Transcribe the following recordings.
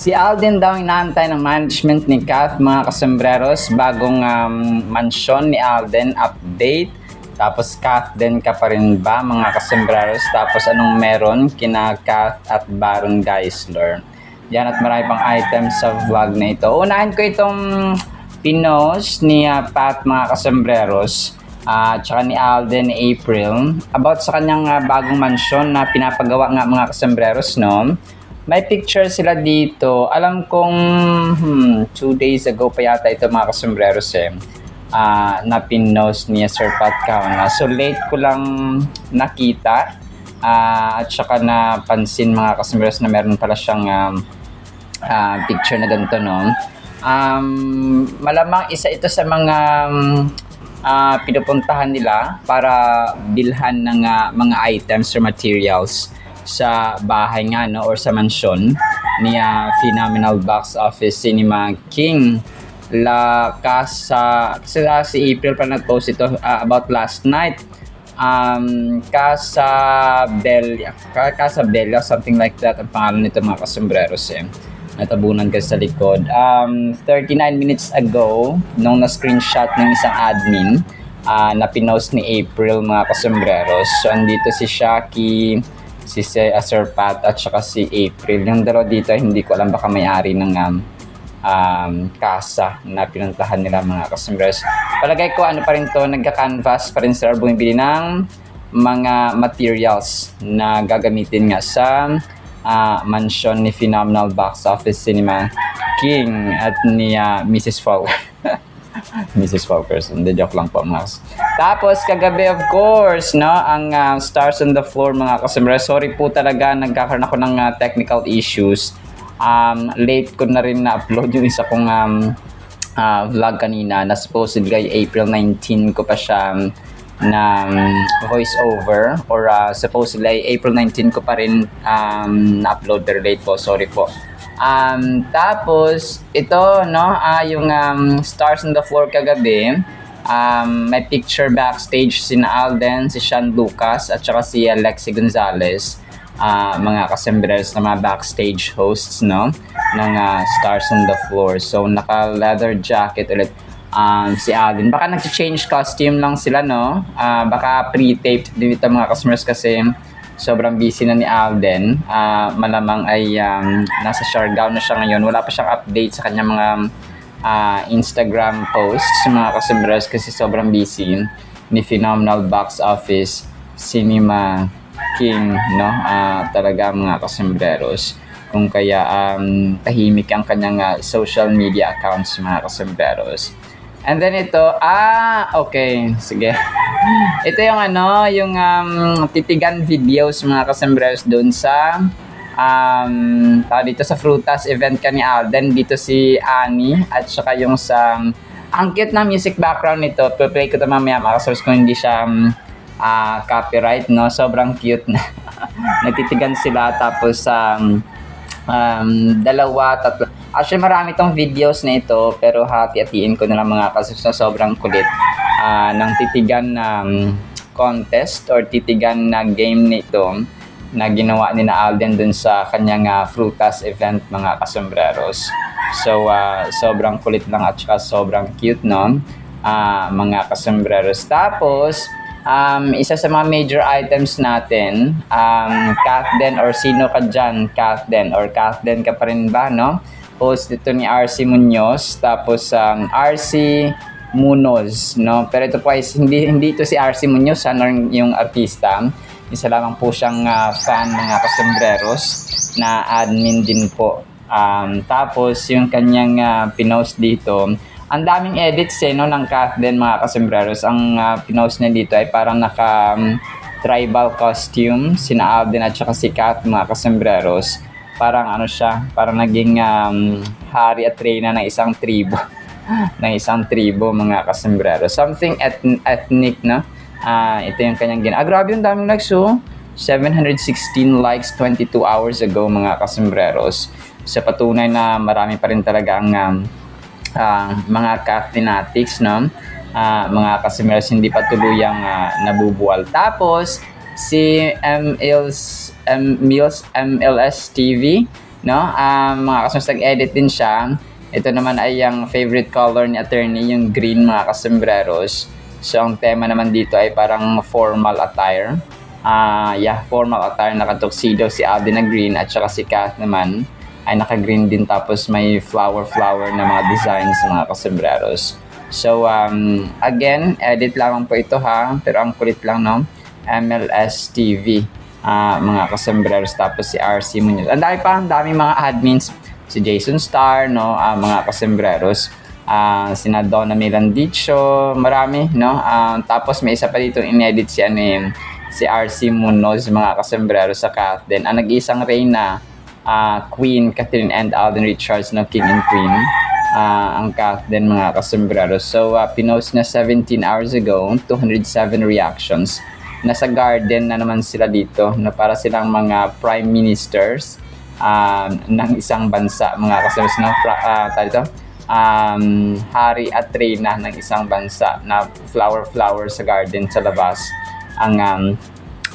Si Alden daw inaantay ng management ni Kath, mga kasembreros, bagong mansyon ni Alden, update. Tapos Kath din ka pa rin ba, mga kasembreros? Tapos anong meron kina Kath at Baron Geisler? Yan at marami pang items sa vlog na ito. Unahin ko itong pinost ni Pat, mga kasembreros, tsaka ni Alden April about sa kanyang bagong mansyon na pinapagawa nga, mga kasembreros, no? May picture sila dito. Alam kong 2 days ago pa yata ito, mga kasembreros, na pinost ni Sir Pat Kauna. So late ko lang nakita at saka napansin, mga kasembreros, na meron pala siyang picture na ganito, no? Malamang isa ito sa mga pinupuntahan nila para bilhan ng mga items or materials sa bahay nga, no, or sa mansyon ni Phenomenal Box Office Cinema King La Casa. Si April pa nag-post ito about last night. Casa Bella, something like that ang pangalan nito, mga kasembreros, natabunan kasi sa likod. 39 minutes ago nung na-screenshot ng isang admin na pinost ni April, mga kasembreros. So andito si Shaki, si Sir Pat at saka si April. Yung dalawa dito, hindi ko alam, baka may-ari ng casa na pinuntahan nila, mga kasembreros. Palagay ko ano pa rin to, nagka-canvas pa rin sila, bumibili ng mga materials na gagamitin nga sa mansyon ni Phenomenal Box Office Cinema King at ni Mrs. Fowler. Mrs. Focus, hindi, joke lang po, mas. Tapos kagabi, of course, no, ang Stars on the Floor, mga kasembreros. Sorry po talaga, nagkakaroon ako ng technical issues. Late ko na rin na-upload yung isa kong vlog kanina na supposedly April 19 ko pa siya na voice over, or supposedly April 19 ko pa rin na-upload, pero late po, sorry po. Tapos ito, no, yung Stars on the Floor kagabi, may picture backstage si Alden, si Sean Lucas at saka si Lexi Gonzalez, mga kasembreros na mga backstage hosts, no, ng Stars on the Floor. So naka leather jacket ulit si Alden. Baka nag-change costume lang sila, no, baka pre-taped din ito, mga kasembreros, kasi sobrang busy na ni Alden. Malamang ay nasa Siargao na siya ngayon. Wala pa siyang update sa kanyang mga Instagram posts, mga kasembreros, kasi sobrang busy ni Phenomenal Box Office Cinema King, no? Talaga, mga kasembreros. Kung kaya tahimik ang kanyang social media accounts, mga kasembreros. And then ito, okay, sige. Ito yung yung titigan videos, mga kasembreros, doon sa dito sa Frutas event ka ni Alden. Dito si Annie at saka yung sa ang cute na music background nito. Play ko ito mamaya, mga kasembreros, kung hindi siya copyright, no? Sobrang cute na. Nagtitigan sila, tapos dalawa, tatlo. Actually, marami tong videos na ito, pero hati-hatiin ko na lang, mga kasembreros, sobrang kulit ng titigan na contest or titigan na game nito na ginawa ni na Alden dun sa kanyang Frutas event, mga kasembreros. So sobrang kulit lang at saka sobrang cute, no, mga kasembreros. Tapos isa sa mga major items natin, Kathden, or sino ka dyan, Kathden, or Kathden ka pa rin ba, no? Post ito ni RC Munoz, tapos RC Munoz, no? Pero ito po ay hindi ito si RC Munoz, yung artista. Isa lamang po siyang fan, mga kasembreros, na admin din po. Tapos yung kanyang pinost dito, ang daming edits, no, ng Kathden, mga kasembreros. Ang pinost niya dito ay parang naka tribal costume, sina Alden at saka si Kath, mga kasembreros. Parang siya, parang naging hari at reyna ng isang tribo. ng isang tribo, mga kasembreros. Something ethnic, no? Ito yung kanyang grabe yung daming likes, 716 likes 22 hours ago, mga kasembreros. Sa patunay na marami pa rin talaga ang mga Kathnatics, no? Mga kasembreros, hindi pa tuluyang nabubuwal. Tapos si MLS TV no? Mga kasambreros, nag-edit din siya. Ito naman ay yung favorite color ni attorney, yung green, mga kasambreros. So, ang tema naman dito ay parang formal attire. Formal attire, naka-tuxedo si Alden na green at saka si Kath naman ay naka-green din, tapos may flower na mga designs, mga kasambreros. So, again, edit lamang po ito ha, pero ang kulit lang, no? MLS TV, mga kasambreros, tapos si RC Munoz. Ang dami mga admins, si Jason Star, no? Mga kasambreros, sina Donna Milandicho, marami, no? Tapos may isa pa dito inedit si RC Munoz, mga kasambreros, sa Kath. Then, ang nag-iisang Reyna, Queen, Catherine and Alden Richards, no? King and Queen, ang Kath din, mga kasambreros. So, pinost na 17 hours ago, 207 reactions. Nasa garden na naman sila dito, na para silang mga prime ministers ng isang bansa, mga kasambreros, no? Hari at reyna ng isang bansa, na flower sa garden sa labas ang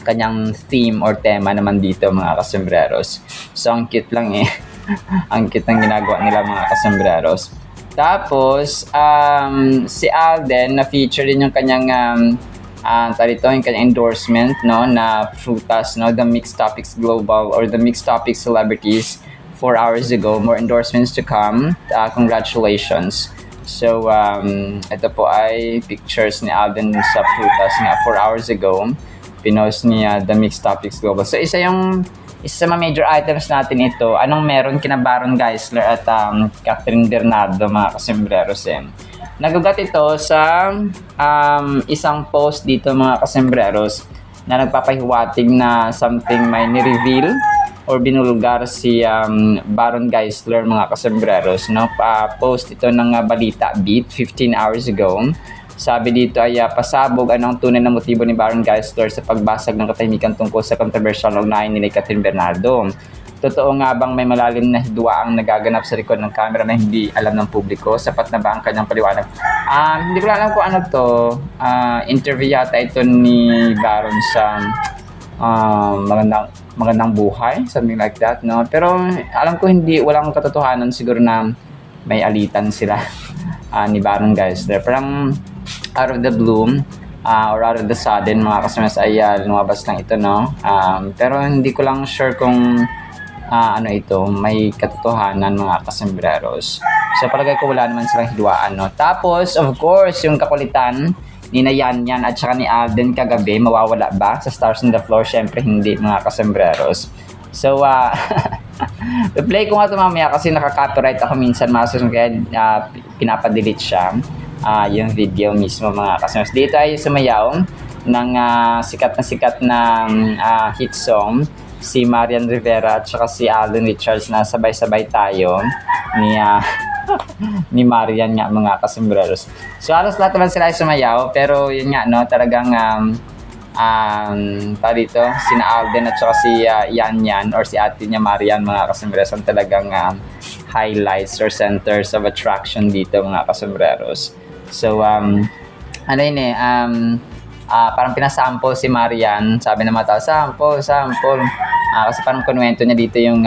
kanyang theme or tema naman dito, mga kasambreros. So, ang cute lang eh. Ang cute ng ginagawa nila, mga kasambreros. Tapos, si Alden, na-feature din yung kanyang yung kanyang endorsement, no, na Frutas, no, the Mixed Topics Global or the Mixed Topics Celebrities 4 hours ago. More endorsements to come. Congratulations. So, ito po ay pictures ni Alden sa Frutas nga 4 hours ago. Pinost niya the Mixed Topics Global. So, isa sa mga major items natin ito. Anong meron kina Baron Geisler at Catherine Bernardo, mga kasambreros eh. Nagugat ito sa isang post dito, mga kasambreros, na nagpapahiwatig na something may ni-reveal or binulgar si Baron Geisler, mga kasambreros, no? Post ito ng Balita Beat 15 hours ago. Sabi dito ay pasabog anong tunay na motibo ni Baron Geisler sa pagbasag ng katahimikan tungkol sa controversial na ugnayan ni Catherine Bernardo. Totoo nga bang may malalim na hidwaang nagaganap sa likod ng camera na hindi alam ng publiko? Sapat na ba ang kanyang paliwanag? Hindi ko alam kung ano to. Interview yata ito ni Baron sa magandang buhay, something like that, no? Pero alam ko walang katotohanan, siguro na may alitan sila ni Baron Geisler. Parang out of the bloom or out of the sudden, mga kasambreros, ay lumabas lang ito, no? Pero hindi ko lang sure kung may katotohanan, mga kasambreros. So, palagay ko wala naman silang hidwaan, no? Tapos, of course, yung kakulitan ni Yan at saka ni Alden kagabi, mawawala ba sa Stars on the Floor? Syempre hindi, mga kasambreros. So, play ko nga ito mamaya kasi nakaka-copyright ako minsan, kaya pinapadelete siya, yung video mismo, mga kasambreros. Dito ay sumayaw ng sikat na hit song si Marian Rivera at saka si Alden Richards, na sabay-sabay tayo ni Marian nga, mga kasambreros. So, halos lahat naman sila ay sumayaw, pero yun nga, no, talagang dito, sina Alden at saka si Yan or si ate niya Marian, mga kasambreros, ang talagang highlights or centers of attraction dito, mga kasambreros. So, parang pinasample si Marian, sabi ng mga tao, sample. Kasi parang kunwento niya dito yung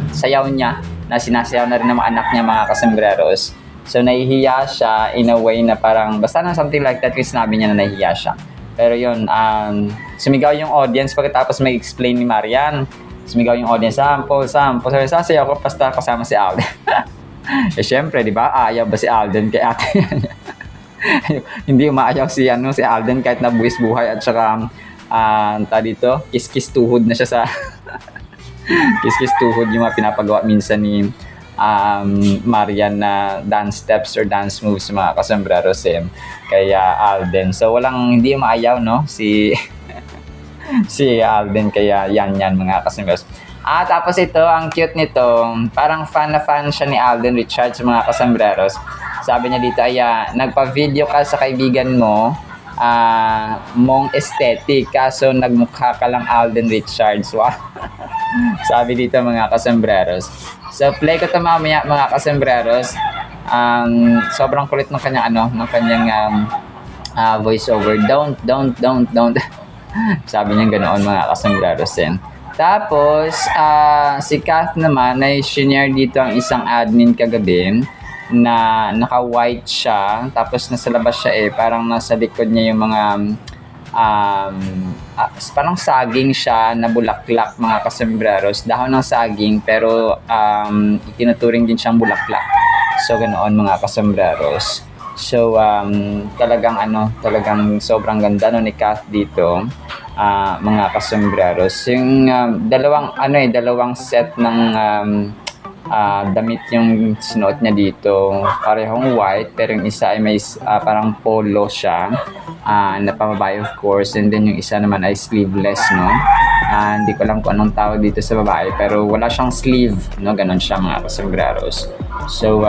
sayaw niya, na sinasayaw na rin ng mga anak niya, mga kasambreros. So, nahihiya siya in a way na parang, basta na something like that, kasi sinabi niya na nahihiya siya. Pero yun, sumigaw yung audience pagkatapos may explain ni Marian. Sumigaw yung audience, sample. Sabi, sasayaw ko basta kasama si Alden. Eh, syempre, di ba? Ayaw ba si Alden kay ate niya? Hindi umaayaw si Alden kahit na buwis buhay at saka dito, kiss tuhod na siya sa kiss tuhod yung mga pinapagawa minsan ni Marian na dance steps or dance moves, mga kasambreros kaya Alden. So hindi umaayaw, no, si Alden kaya yan, mga kasambreros. Tapos ito, ang cute nito, parang fan siya ni Alden Richards, mga kasambreros. Sabi niya dito ay nagpa-video ka sa kaibigan mo, mong aesthetic, kaso nagmukha ka lang Alden Richards. Wow. Sabi dito, mga kasambreros. So, play ko ito mamaya, mga kasambreros. Sobrang kulit ng kanyang voice over. Don't. Sabi niya ganoon mga kasambreros din. Tapos, si Kath naman ay shinare dito ang isang admin kagabi na naka-white siya. Tapos nasa labas siya parang nasa likod niya yung mga um, parang saging siya na bulaklak mga kasambreros. Dahon ng saging pero itinuturing din siyang bulaklak. So, ganoon mga kasambreros. So, talagang sobrang ganda no ni Kath dito, mga kasambreros. Yung dalawang set ng damit yung sinuot niya dito. Parehong white, pero yung isa ay may parang polo siya, na pambabae of course, and then yung isa naman ay sleeveless, no? Hindi ko alam kung anong tawag dito sa babae, pero wala siyang sleeve, no? Ganon siya mga kasambreros. So,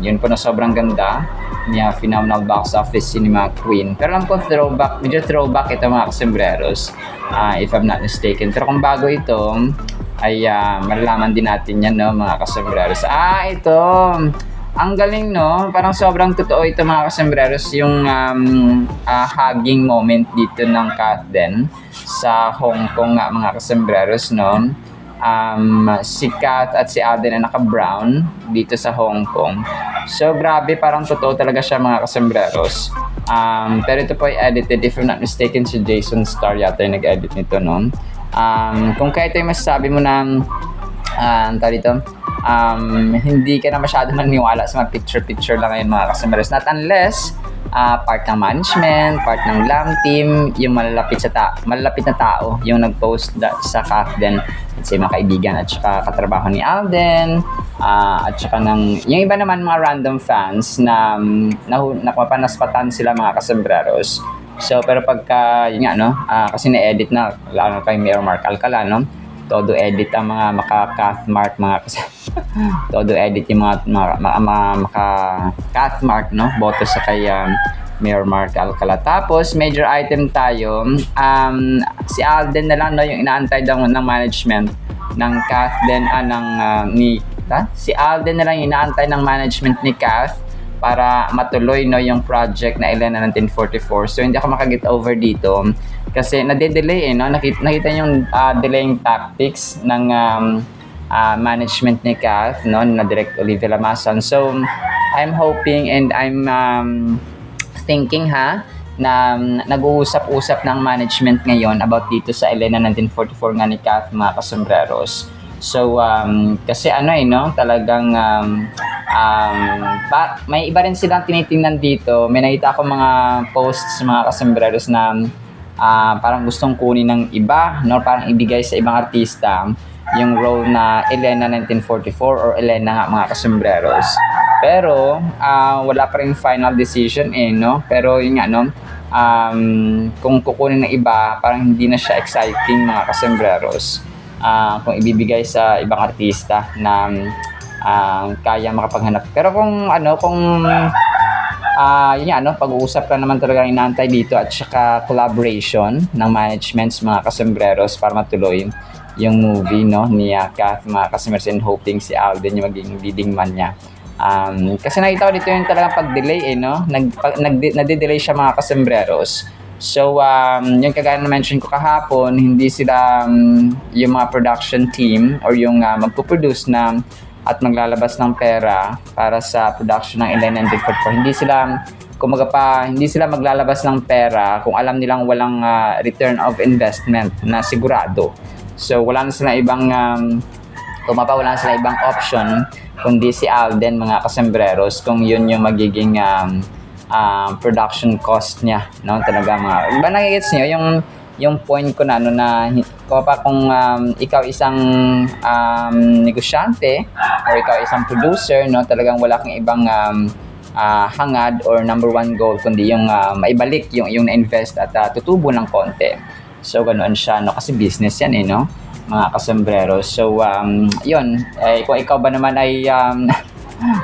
yun po na sobrang ganda niya, phenomenal box office cinema queen. Pero alam ko medyo throwback ito mga kasambreros, if I'm not mistaken. Pero kung bago ito, ay malalaman din natin yan, no, mga kasambreros. Ito, ang galing, no? Parang sobrang totoo ito mga kasambreros, yung hugging moment dito ng Kath din sa Hong Kong nga mga kasambreros, no? Si Kath at si Alden na naka-brown dito sa Hong Kong. So, grabe, parang totoo talaga siya mga kasambreros. Pero ito po ay edited, if I'm not mistaken, si Jason Starr yata yung nag-edit nito, no? Kung kaya ito yung masasabi mo na hindi ka na masyado maniwala sa mga picture-picture lang ngayon mga kasambreros. Not unless part ng management, part ng glam team, yung malalapit na tao yung nag-post sa Kath din, at sa mga kaibigan at saka katrabaho ni Alden, at saka yung iba naman mga random fans na napapanaspatan sila mga kasambreros. So pero pagka yun nga, no, kasi na-edit na lalo kay Mayor Mark Alcala, no, todo edit ang mga maka-Kath mark mga todo edit yung mga maka-Kath mark, no, boto sa kay Mayor Mark Alcala. Tapos major item tayo, si Alden na lang, no, yung inaantay daw ng management ng Kath din, si Alden na lang yung inaantay ng management ni Kath para matuloy, no, yung project na Elena 1944. So hindi ako makaget over dito kasi nade-delay, no? Nakita yung delaying tactics ng management ni Kath, no, na Direct Olivia Lamasan. So I'm hoping and I'm thinking na nag-uusap-usap ng management ngayon about dito sa Elena 1944 nga ni Kath mga kasambreros. So kasi no, talagang may iba rin silang tinitingnan dito. May nakita ako mga posts mga kasambreros na parang gustong kunin ng iba, no, parang ibigay sa ibang artista yung role na Elena 1944 or Elena nga mga kasambreros. Pero wala pa rin final decision no. Pero yun nga, no, kung kukunin ng iba, parang hindi na siya exciting mga kasambreros. Kung ibibigay sa ibang artista na kaya makapaghanap. Pero kung yun nga, no, pag-uusap ka naman talaga inaantay dito at saka collaboration ng managements mga kasambreros para matuloy yung movie, no, ni Kath mga kasambreros, and hoping si Alden yung maging leading man niya. Kasi nakita ko dito yung talagang pag-delay no, nade-delay siya mga kasambreros. So, yung kagaya na mention ko kahapon, hindi sila yung mga production team or yung magpo-produce na at maglalabas ng pera para sa production ng Elena 1944. Hindi sila maglalabas ng pera kung alam nilang walang return of investment na sigurado. So, wala na silang ibang wala na silang ibang option kundi si Alden mga kasambreros kung yun yung magiging production cost niya, no, talaga mga nagigets niyo yung point ko na kung ikaw isang negosyante or ikaw isang producer, no, talagang wala kang ibang hangad or number one goal kundi yung maibalik yung na-invest at tutubo ng konti. So ganoon siya, no, kasi business yan no, mga kasambreros. So yun, kung ikaw ba naman ay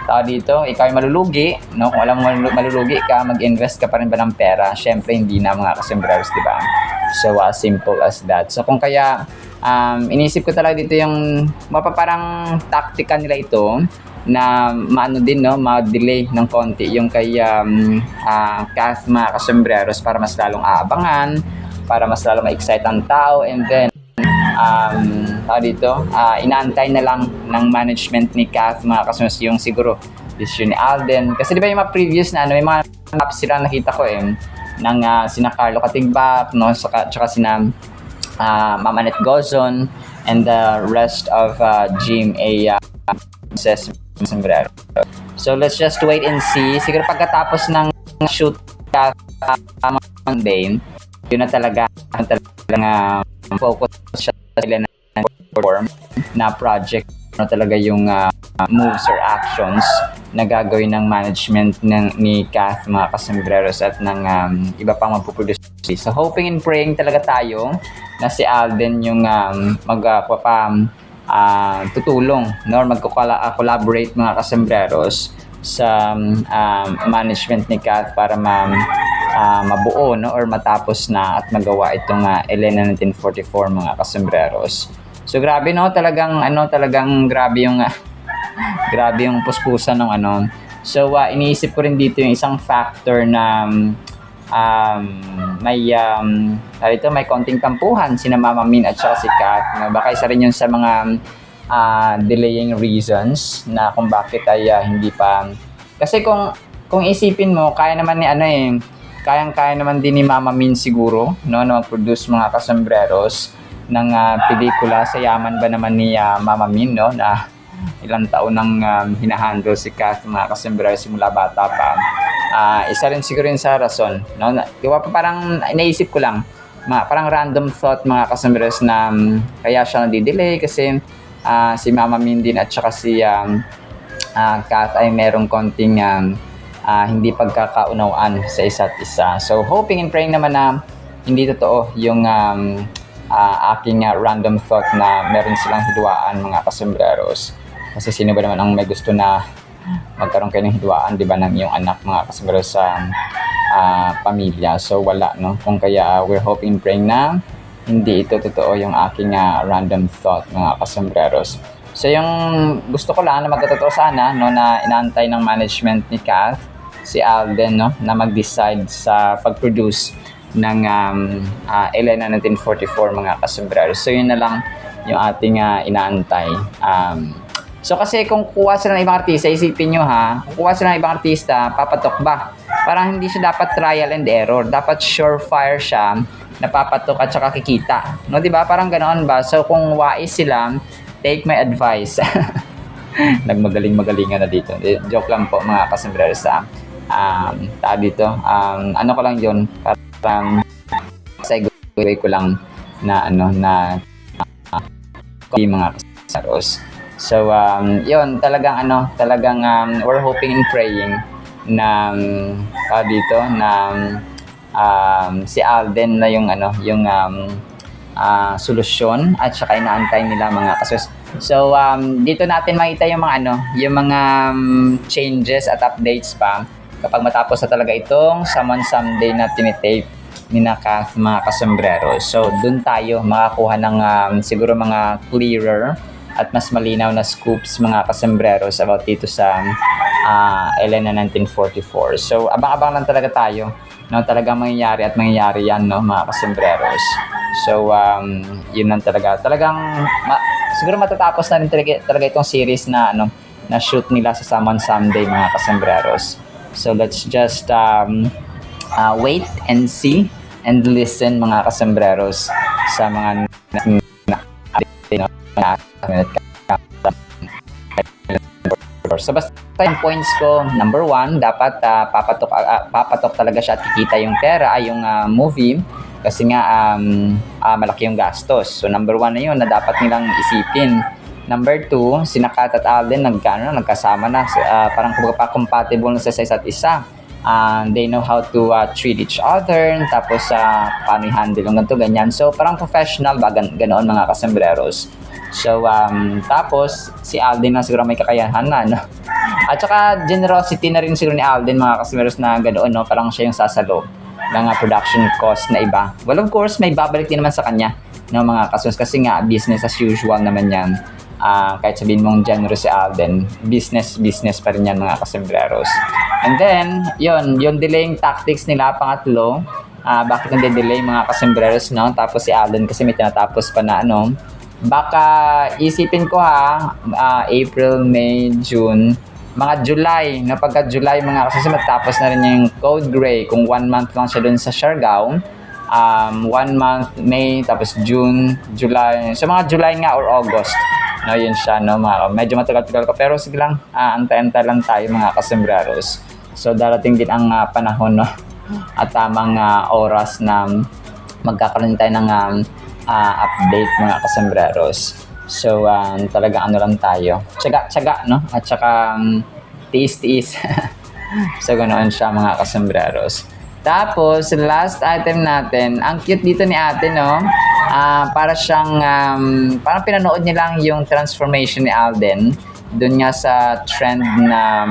tao dito, ikaw ay malulugi, no? Kung alam mo malulugi ka, mag-invest ka pa rin ba ng pera? Syempre hindi na mga kasambreros, di ba? So simple as that. So kung kaya inisip ko talaga dito yung mapaparang taktika nila ito na din, no, ma-delay ng konti yung kay Kath mga kasambreros para mas lalong aabangan, para mas lalo ma-excite ang tao. And then, inaantay na lang ng management ni Kath, mga kasunod, yung siguro decision ni Alden. Kasi di ba yung mga previous na may mga apps sila nakita ko ng sina Carlo Katigbak, no, tsaka sina Mama Net Gozon, and the rest of Jim A. Sombrero. So let's just wait and see. Siguro pagkatapos ng shoot Monday, yun na talaga focus siya sila na perform na project na talaga yung moves or actions na gagawin ng management ni Kath, mga kasembreros, at ng iba pang magpuproduce. So hoping and praying talaga tayo na si Alden yung tutulong, no, magko-collaborate, mga kasembreros, sa management ni Kath para mabuo, no, or matapos na at magawa itong Elena 1944, mga kasembreros. So grabe, no, talagang grabe yung grabe yung puspusan ng ano. So iniisip ko rin dito yung isang factor na may konting tampuhan sina Mama Min at saka si Kath, no? Baka isa rin yun sa mga delaying reasons na kung bakit ay hindi pa. Kasi kung isipin mo, kaya naman ni kayang-kaya naman din ni Mama Min siguro, no, na mag-produce, mga kasembreros, ng pelikula. Sa yaman ba naman ni Mama Min, no, na ilang taon nang hinahandle si Kath, mga kasembreros, simula bata pa. Isa rin siguro yun sa rason, no, diba, parang naisip ko lang, parang random thought, mga kasembreros, na kaya siya nadidelay kasi si Mama Min din at saka si Kath ay merong konting hindi pagkakaunawaan sa isa't isa. So hoping and praying naman na hindi totoo yung aking random thought na meron silang hidwaan, mga kasembreros. Kasi sino ba naman ang may gusto na magkaroon kayo ng hidwaan, di ba, ng iyong anak, mga kasembreros, sa pamilya. So wala, no. Kung kaya we're hoping and praying na hindi ito totoo yung aking random thought, mga kasembreros. So yung gusto ko lang na magkatotoo sana, no, na inaantay ng management ni Kath si Alden, no, na mag-decide sa pag-produce ng Elena 1944, mga kasembreros. So yun na lang yung ating inaantay. So kasi kung kuha sila ng ibang artista, isipin nyo kung kuha sila ng ibang artista, papatok ba? Parang hindi siya dapat trial and error. Dapat surefire siya, napapatok at saka kikita. No, di ba? Parang ganoon ba? So kung wais sila, take my advice. Nagmagaling-magalingan na dito. Joke lang po, mga kasembreros. Dito. Ano ko lang yun, parang segue ko lang na mga kasembreros. So yun, talagang we're hoping and praying na dito na si Alden na yung solusyon at saka inaantay nila, mga kasus. So dito natin makita yung mga changes at updates pa kapag matapos na talaga itong Summon Someday na tinitape ni Kath, mga kasembreros. So dun tayo makakuha ng siguro mga clearer at mas malinaw na scoops, mga kasembreros, about dito sa Elena 1944. So abang-abang lang talaga tayo, no, talagang mangyayari yan, no, mga kasembreros. So yun lang talagang siguro matatapos na rin talaga itong series na na shoot nila sa Summon Someday, mga kasembreros. So let's just wait and see and listen, mga kasembreros, sa mga so basta yung points ko, number 1, dapat papatok talaga siya at kikita yung pera, yung movie, kasi nga malaki yung gastos. So number 1 na yun na dapat nilang isipin. Number 2, sina Kath at Alden nagkasama na, parang compatible na sa isa't isa. They know how to treat each other, tapos paano i-handle yung ganito, ganyan. So parang professional ba, ganoon, mga kasembreros. So tapos si Alden na siguro may kakayahan na, no? At saka generosity na rin siguro ni Alden, mga kasembreros, na ganoon, no? Parang siya yung sasalo ng production cost na iba. Well, of course, may babalik din naman sa kanya, no, mga kasembreros, kasi nga business as usual naman yan. Kahit sabihin mong generous si Alden, business pa rin yan, mga kasembreros. And then, yung delaying tactics nila, pangatlo, bakit nade-delay mga kasembreros, no? Tapos si Alden kasi may tinatapos pa na ano. Baka isipin ko April, May, June, mga July, na pagka July mga kasi matapos na rin yung Code Gray kung 1 month lang siya dun sa Siargao. 1 month, May, tapos June, July. So mga July nga or August. No, yun siya, no? Medyo matagal-tagal ko. Pero sige lang, antay-antay lang tayo mga kasembreros. So darating din ang panahon, no? At tamang oras na magkakaroon tayo ng update mga kasembreros. So, talagang ano lang tayo. Tsaga, no? At saka, tiis-tiis. So, ganoon siya mga kasembreros. Tapos, last item natin. Ang cute dito ni ate, no? Para siyang, parang pinanood niya lang yung transformation ni Alden. Doon nga sa trend na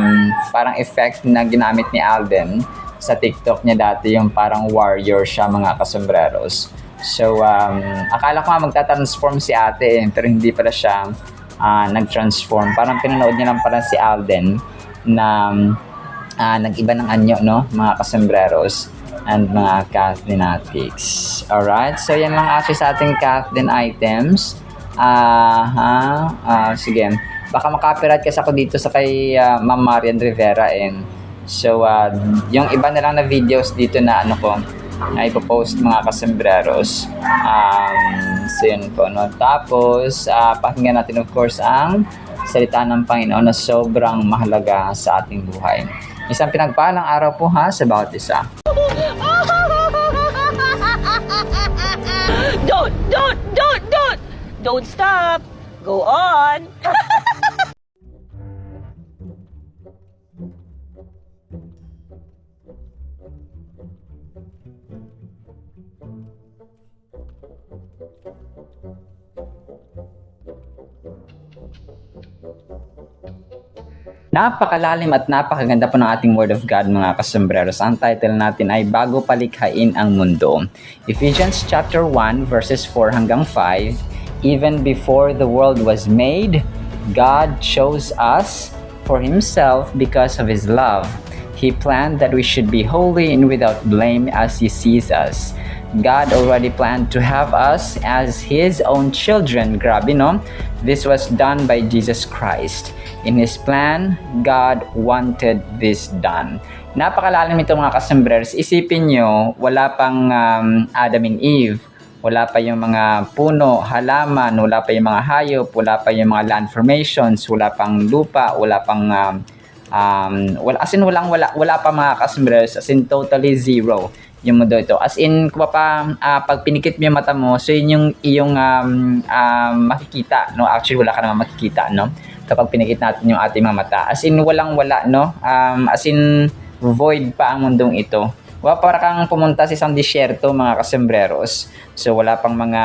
parang effect na ginamit ni Alden sa TikTok niya dati, yung parang warrior siya mga kasembreros. So, akala ko nga magta-transform si ate pero hindi pala siya nag-transform. Parang pinanood niya lang pala si Alden na nag-iba ng anyo, no? Mga kasembreros and mga Kathleenatics. Alright, so yan lang actually sa ating Kathleen items. Sige, baka makapiright kasi ako dito sa kay Ma'am Marian Rivera. So, yung iba na lang na videos dito na ano ko, na ipopost mga kasembreros. So yun po, no? Tapos pakinggan natin of course ang salita ng Panginoon na sobrang mahalaga sa ating buhay. Isang pinagpalang araw po sa bawat isa. Don't stop. Go on. Napakalalim at napakaganda po ng ating Word of God mga kasembreros. Ang title natin ay Bago Palikhain ang Mundo. Ephesians chapter 1 verses 4 hanggang 5. Even before the world was made, God chose us for Himself because of His love. He planned that we should be holy and without blame as He sees us. God already planned to have us as His own children. Grabe, no? This was done by Jesus Christ. In His plan, God wanted this done. Napakalalim ito mga kasembreros. Isipin nyo, wala pang Adam and Eve. Wala pa yung mga puno, halaman, wala pa yung mga hayop, wala pa yung mga land formations, wala pang lupa, wala pang wala pa mga kasembreros, as in totally zero yung mundo ito. As in, pag pinikit mo yung mata mo, so yun yung iyong makikita, no? Actually, wala ka naman makikita, no? Kapag pinikit natin yung ating mga mata. As in, walang-wala, no? As in, void pa ang mundong ito. Para kang pumunta sa isang disyerto, mga kasembreros. So, wala pang mga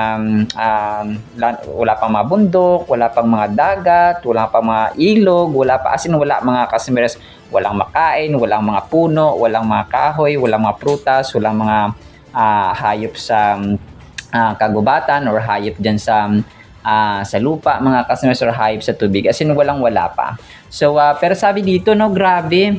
bundok, wala pang mga dagat, wala pang mga ilog, wala mga kasembreros. Walang makain, walang mga puno, walang mga kahoy, walang mga prutas, walang mga hayop sa kagubatan or hayop dyan sa lupa, mga kasembreros, or hayop sa tubig. As in, walang-wala pa. So, pero sabi dito, no, grabe,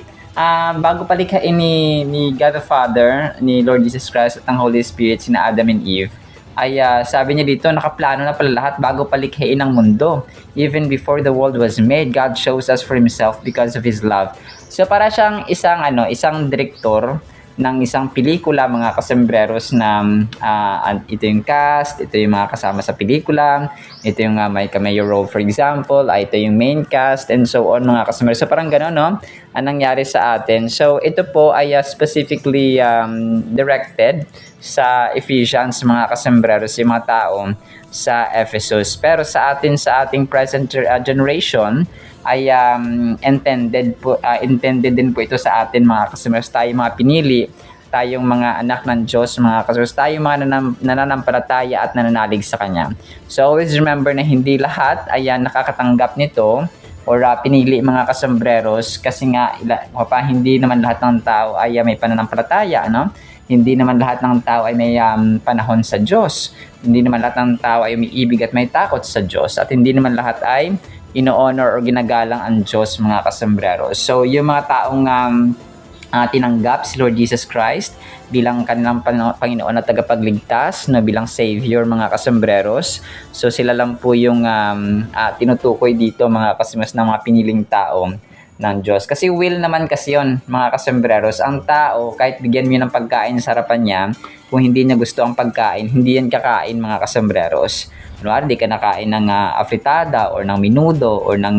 bago palikhain ni God the Father, ni Lord Jesus Christ at ng Holy Spirit, sina Adam and Eve, ay sabi niya dito, nakaplano na pala lahat bago palikhain ang mundo. Even before the world was made, God chose us for Himself because of His love. So para siyang isang direktor ng isang pelikula, mga kasembreros, na ito yung cast, ito yung mga kasama sa pelikula, ito yung may cameo role for example, ito yung main cast, and so on mga kasembreros. So parang gano'n, no, ang nangyari sa atin. So ito po ay specifically directed sa Ephesians, mga kasembreros, yung mga tao sa Ephesus. Pero sa ating present generation ay intended din po ito sa atin, mga kasembreros. Tayo mga pinili, tayong mga anak ng Diyos, mga kasembreros, tayong mga nananampalataya at nananalig sa Kanya. So always remember na hindi lahat ay nakakatanggap nito or pinili, mga kasembreros, kasi nga hindi naman lahat ng tao ay may pananampalataya, no? Hindi naman lahat ng tao ay may panahon sa Diyos. Hindi naman lahat ng tao ay umiibig at may takot sa Diyos. At hindi naman lahat ay ino-honor o ginagalang ang Diyos, mga kasembreros. So, yung mga taong tinanggap si Lord Jesus Christ bilang kanilang Panginoon at tagapagligtas, no, bilang Savior, mga kasembreros. So sila lang po yung tinutukoy dito, mga kasembreros, ng mga piniling tao ng Diyos. Kasi will naman kasi yun, mga kasembreros. Ang tao, kahit bigyan mo yun ng pagkain sa harapan niya, kung hindi niya gusto ang pagkain, hindi yan kakain, mga kasembreros. Kunwari, di ka nakain ng afritada or ng minudo or ng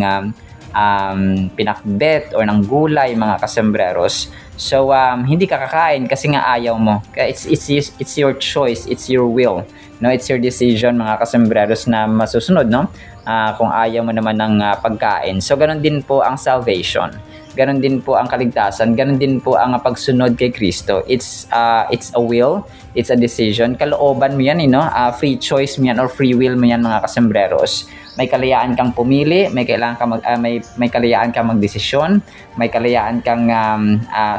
pinakbet or ng gulay, mga kasembreros. So hindi ka kakain kasi nga ayaw mo. It's your choice, it's your will. No, it's your decision, mga kasembreros, na masusunod, no? Kung ayaw mo naman ng pagkain. So ganun din po ang salvation. Ganun din po ang kaligtasan, ganun din po ang pagsunod kay Kristo. It's a will, it's a decision. Kalooban mo yan, free choice mo yan or free will mo yan, mga kasembreros. May kalayaan kang pumili, may kalayaan kang magdesisyon, may kalayaan kang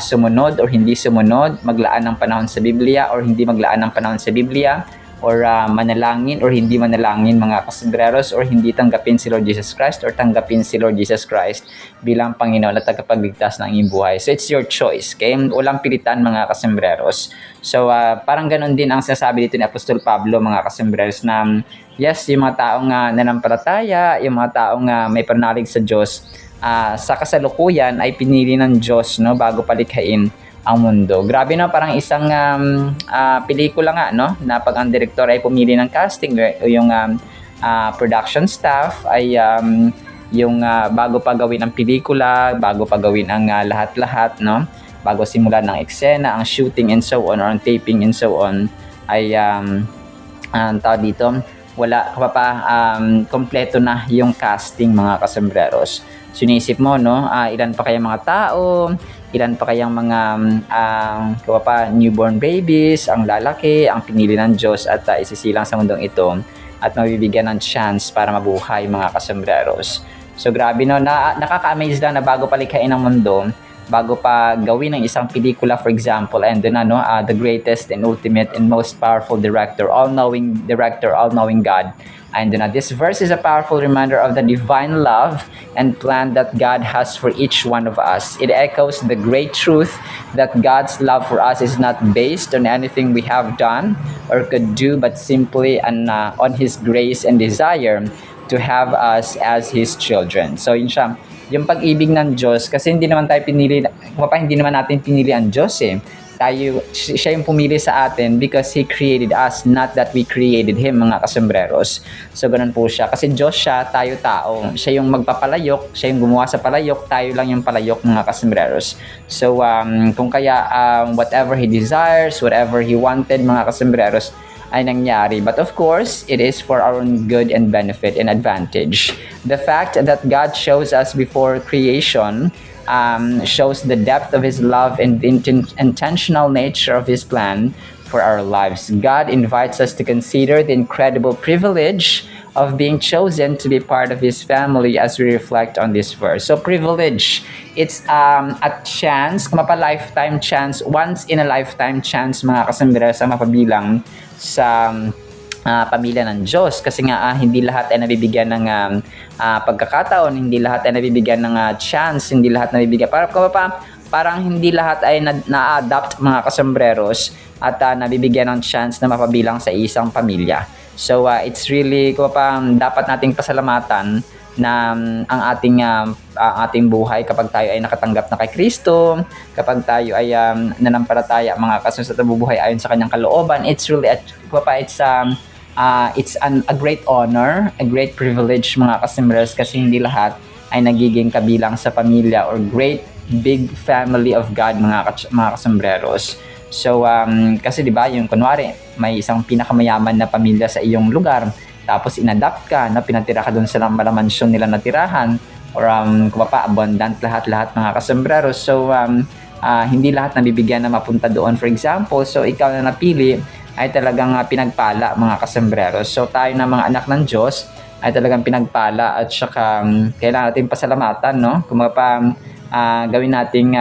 sumunod or hindi sumunod, maglaan ng panahon sa Biblia or hindi maglaan ng panahon sa Biblia, or manalangin or hindi manalangin, mga kasembreros, or hindi tanggapin si Lord Jesus Christ or tanggapin si Lord Jesus Christ bilang Panginoon at tagapagligtas ng iyong buhay. So it's your choice, okay? Walang pilitan, mga kasembreros. So parang ganun din ang sinasabi dito ni Apostol Pablo, mga kasembreros, na yes, yung mga taong nanampalataya, yung mga taong may pananalig sa Diyos, sa kasalukuyan ay pinili ng Diyos, no, bago palikhain ang mundo. Grabe, no, parang isang pelikula nga, no, na pag ang director ay pumili ng casting o yung production staff ay yung bago pa gawin ang pelikula, bago pa gawin ang lahat-lahat, no, bago simulan ng eksena, ang shooting and so on or ang taping and so on, ay tawag dito, wala pa kompleto na yung casting, mga kasembreros. Sinisip mo, no, ilan pa kayang mga tao, ilan pa kayang mga newborn babies ang lalaki, ang pinili ng Diyos at isisilang sa mundong ito at mabibigyan ng chance para mabuhay, mga kasembreros. So grabe, no, nakaka-amaze lang na bago palikhain ng mundo, bago pa gawin ng isang pelikula, for example, and then the greatest and ultimate and most powerful director, all-knowing God. And this verse is a powerful reminder of the divine love and plan that God has for each one of us. It echoes the great truth that God's love for us is not based on anything we have done or could do, but simply on His grace and desire to have us as His children. So yun siya, yung pag-ibig ng Diyos, kasi hindi naman natin pinili ang Diyos, eh. Siya yung pumili sa atin because He created us, not that we created Him, mga kasembreros. So ganun po siya, kasi Diyos siya, tayo tao. Siya yung magpapalayok, siya yung gumawa sa palayok, tayo lang yung palayok, mga kasembreros. So kung kaya whatever He desires, whatever He wanted, mga kasembreros, ay nangyari. But of course, it is for our own good and benefit and advantage. The fact that God chose us before creation shows the depth of His love and the intentional nature of His plan for our lives. God invites us to consider the incredible privilege of being chosen to be part of His family as we reflect on this verse. So privilege, it's a chance, lifetime chance, once in a lifetime chance, mga kasembreros, sa mapabilang sa pamilya ng Diyos, kasi nga hindi lahat ay nabibigyan ng pagkakataon, hindi lahat ay nabibigyan ng chance, hindi lahat nabibigyan parang hindi lahat ay na-adapt, mga kasembreros, at nabibigyan ng chance na mapabilang sa isang pamilya. So it's really dapat nating pasalamatan na ang ating buhay kapag tayo ay nakatanggap na kay Kristo, kapag tayo ay nanampalataya, mga kasembreros, at nabubuhay ayon sa kanyang kalooban. It's really it's a great honor, a great privilege, mga kasembreros, kasi hindi lahat ay nagiging kabilang sa pamilya or great big family of God, mga kasembreros. So kasi 'di ba, yung kunwari may isang pinakamayaman na pamilya sa iyong lugar, tapos inadapt ka, na pinatira ka doon sa mansyon nila natirahan, or abundant lahat, mga kasembreros. So hindi lahat nabibigyan na mapunta doon, for example. So ikaw na napili ay talagang pinagpala, mga kasembreros. So tayo na mga anak ng Diyos ay talagang pinagpala, at saka kailangan natin pasalamatan, no? Kung gawin nating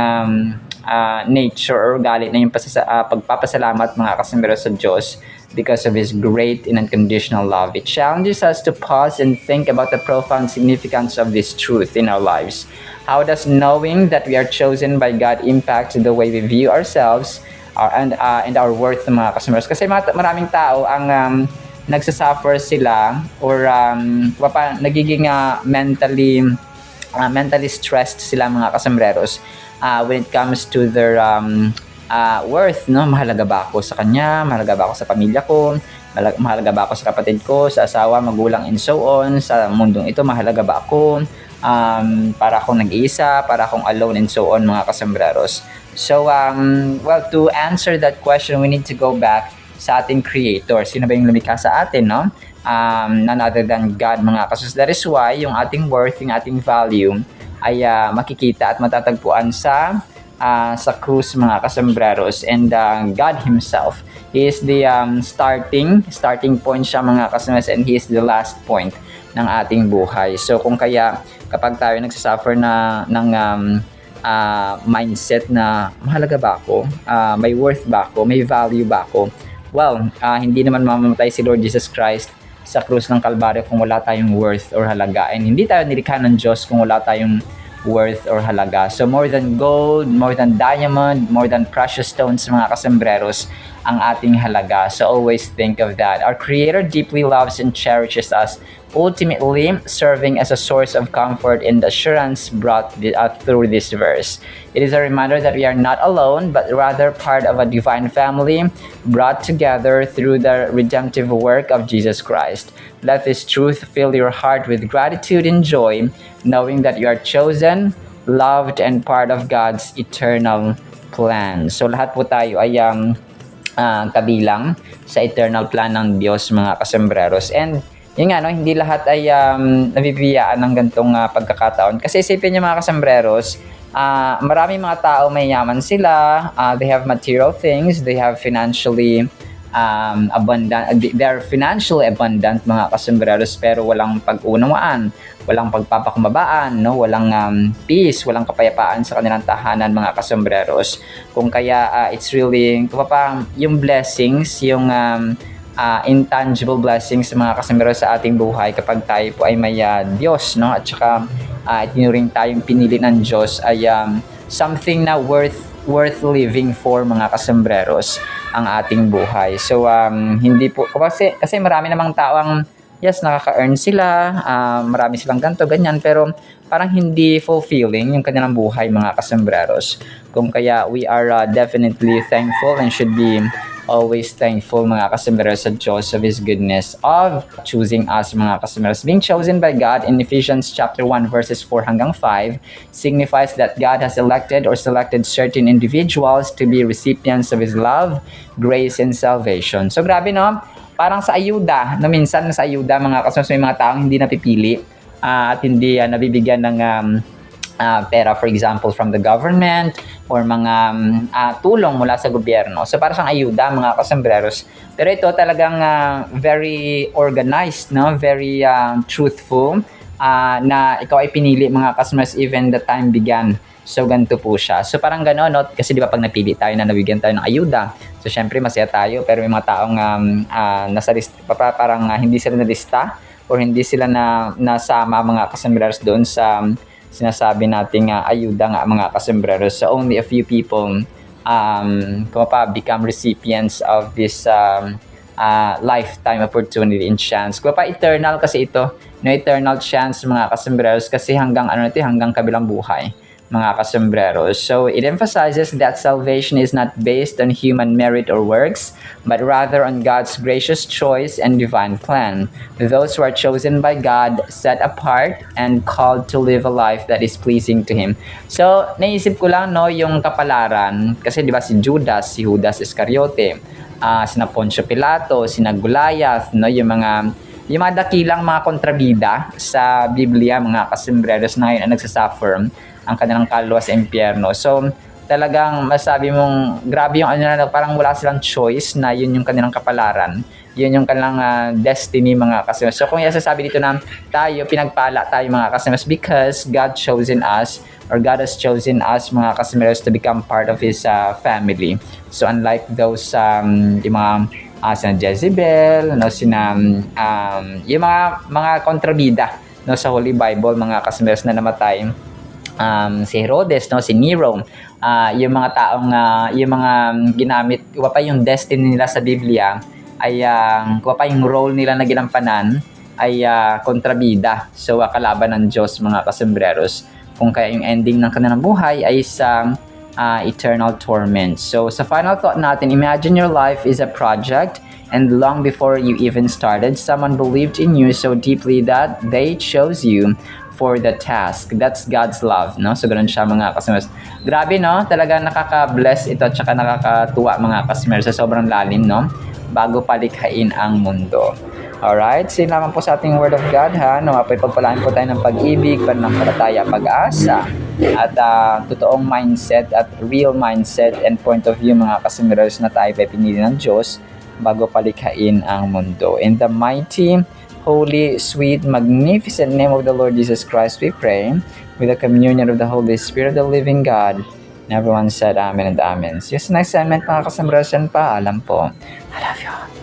nature or galit na yung pagpapasalamat, mga kasembreros, sa Diyos, because of His great and unconditional love. It challenges us to pause and think about the profound significance of this truth in our lives. How does knowing that we are chosen by God impact the way we view ourselves and our worth, mga customers? Kasi maraming tao ang nagsasuffer sila or nagiging mentally stressed sila, mga kasambreros, when it comes to their worth, no? Mahalaga ba ako sa kanya? Mahalaga ba ako sa pamilya ko? Mahalaga ba ako sa kapatid ko, sa asawa, magulang, and so on? Sa mundong ito, mahalaga ba ako? Para akong nag-iisa, para akong alone, and so on, mga kasambreros. So, well, to answer that question, we need to go back sa ating Creator. Sino ba yung lumikha sa atin, no? None other than God, mga kasus. That is why yung ating worth, yung ating value ay makikita at matatagpuan sa krus, mga kasambreros. And God Himself, He is the starting point siya, mga kasambreros, and He is the last point ng ating buhay. So kung kaya kapag tayo nagsasuffer ng mindset na mahalaga ba ako, may worth ba ako, may value ba ako, well, hindi naman mamamatay si Lord Jesus Christ sa krus ng Kalbaryo kung wala tayong worth or halaga. And hindi tayo nilikha ng Diyos kung wala tayong worth or halaga. So more than gold, more than diamond, more than precious stones, mga kasambreros, ang ating halaga. So always think of that. Our Creator deeply loves and cherishes us, ultimately serving as a source of comfort and assurance brought through this verse. It is a reminder that we are not alone, but rather part of a divine family brought together through the redemptive work of Jesus Christ. Let this truth fill your heart with gratitude and joy, knowing that you are chosen, loved, and part of God's eternal plan. So lahat po tayo ay kabilang sa eternal plan ng Diyos, mga kasambreros. And yun nga, no, hindi lahat ay nabibiyaan ng gantong pagkakataon. Kasi isipin niyo, mga kasambreros, maraming mga tao may yaman sila, they have material things, they have financially abundant, they are financially abundant, mga kasambreros, pero walang pag-unawaan, walang pagpapakumbabaan, no? Walang peace, walang kapayapaan sa kanilang tahanan, mga kasambreros. Kung kaya it's really yung blessings, yung intangible blessings, mga kasambreros, sa ating buhay kapag tayo po ay may Diyos, no? At saka itinuring tayong pinili ng Diyos ay something na worth living for, mga kasambreros, ang ating buhay. So hindi po kasi marami namang tao ang yes, nakaka-earn sila, marami silang ganto, ganyan, pero parang hindi fulfilling yung kanilang buhay, mga kasambreros. Kung kaya we are definitely thankful and should be always thankful, mga kasambreros, sa Diyos of His goodness of choosing us, mga kasambreros. Being chosen by God in Ephesians chapter 1 verses 4 hanggang 5 signifies that God has elected or selected certain individuals to be recipients of His love, grace, and salvation. So grabe, no? Parang sa ayuda, no, minsan sa ayuda, mga kasambreros, may mga taong hindi napipili at hindi nabibigyan ng pera, for example, from the government or mga tulong mula sa gobyerno. So para siyang ayuda, mga kasambreros. Pero ito talagang very organized, no? Very truthful, na ikaw ay pinili, mga kasambreros, even the time began. So ganito po siya. So parang gano'n, no? Kasi di ba pag napili tayo na nabigyan tayo ng ayuda, so syempre masaya tayo, pero may mga taong nasa list, parang hindi sila nalista or hindi sila nasama, mga kasambreros, doon sa sinasabi nating ayuda nga, mga kasambreros. So only a few people become recipients of this lifetime opportunity and chance. Eternal kasi ito, no, eternal chance, mga kasambreros, kasi hanggang hanggang kabilang buhay, mga kasambreros. So it emphasizes that salvation is not based on human merit or works, but rather on God's gracious choice and divine plan. Those who are chosen by God, set apart, and called to live a life that is pleasing to Him. So naisip ko lang, no, yung kapalaran, kasi di ba si Judas Iscariote, sina Poncio Pilato, sina Goliath, no, yung mga dakilang mga kontrabida sa Biblia, mga kasambreros, na ngayon ang nagsasuffer ang kanilang kaluluwa sa impyerno. So talagang masabi mong grabe yung parang wala silang choice, na yun yung kanilang kapalaran, yun yung kanilang destiny, mga kasambreros. So kung sasabi dito na tayo, pinagpala tayo, mga kasambreros, because God chosen us, or God has chosen us, mga kasambreros, to become part of His family. So unlike those yung mga sina Jezebel, no, sina yung mga kontrabida, no, sa Holy Bible, mga kasmeros na namatay. Si Herodes, no, si Nero, yung mga taong yung mga ginamit, iba pa yung destiny nila sa Biblia, ay iba pa yung role nila na ginampanan ay kontrabida. So kalaban ng Diyos, mga kasembreros. Kung kaya yung ending ng kanilang buhay ay sa eternal torment. So sa final thought natin, imagine your life is a project, and long before you even started, someone believed in you so deeply that they chose you for the task. That's God's love, no? So, ganun siya, mga customers. Grabe, no? Talaga nakaka-bless ito at saka nakakatuwa, mga customers, sa sobrang lalim, no? Bago palikhain ang mundo. Alright? So, yun naman po sa ating Word of God, ha? No, pagpalaan po tayo ng pag-ibig, pananampalataya, pag-asa, at totoong mindset at real mindset and point of view, mga customers, na tayo ay pinili ng Diyos bago palikhain ang mundo. In the mighty, holy, sweet, magnificent name of the Lord Jesus Christ, we pray, with the communion of the Holy Spirit, the living God. And everyone said Amen and Amen. See you sa next segment, mga kasambarasan. Paalam po. I love you.